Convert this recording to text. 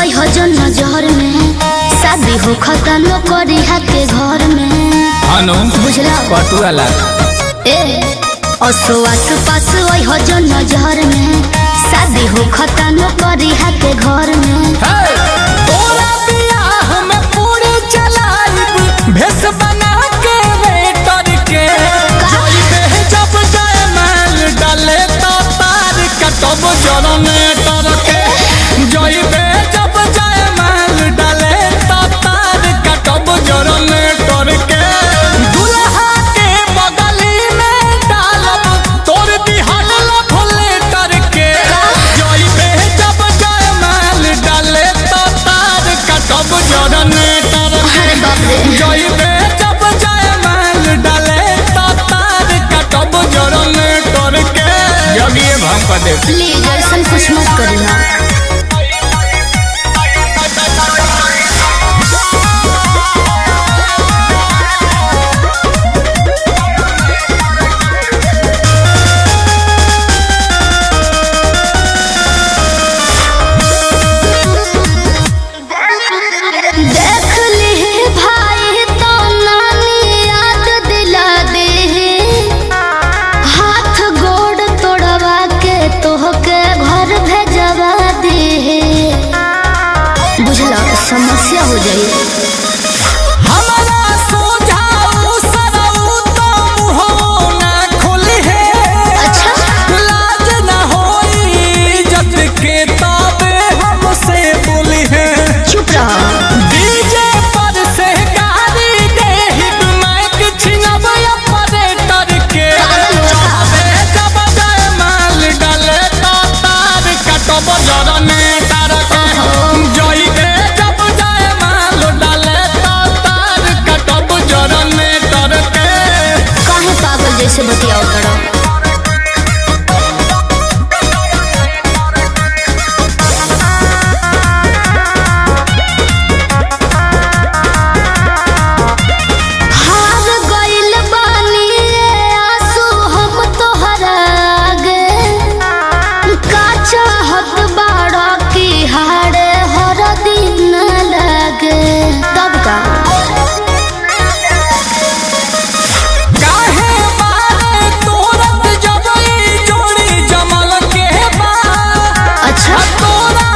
वही हजन नजर में शादी हो खतनो करी के घर में बुझला पटुआ लाग ए असो आस पास वही हजन नजर में शादी हो खतनो करी के घर में तोरा बियाह में पूरी चलाइब भेस बना के वेटर के जइबे जब जाए माल डाले तो तार कटब जनरेटर के जइबे जब जाए माल डाले तो तार कटब जनरेटर के दुल्हा के बगली में डालब तोर दिहल लफलेटर के जइबे जब जाए माल डाले तो तार कटब जनरेटर अरे बाप रे जइबे जब जाए माल डाले तो तार कटब जनरेटर के जगिए भम कर दे प्लीज ऐसा कुछ मत करना। देख ली भाई तो नानी याद दिला दे हाथ गोड़ तोड़वा के तोहके घर भेजवा दे बुझला समस्या हो जाए हमारा सोझाऊ सरऊ तो मुहो ना खुली है अच्छा लाज ना होई जब के ताबे हमसे बोली है चुप रहा डीजे पर से गाड़ी दे हिट माइक छिनब ऑपरेटर के जाबे जब जाए माल डाले तो तार कटब जनरेटर के जइबे जब जाए माल डाले तो तार कटब जनरेटर के काहे पागल जैसे बतियाओ करो हार गइल बानी रे आंसू हम तोहरा आगे का चाहत बाड़ा की हारे हर दिन लगे तब का काहे मारे तोरत जबई जोड़ी जमल के बा अच्छा तोरा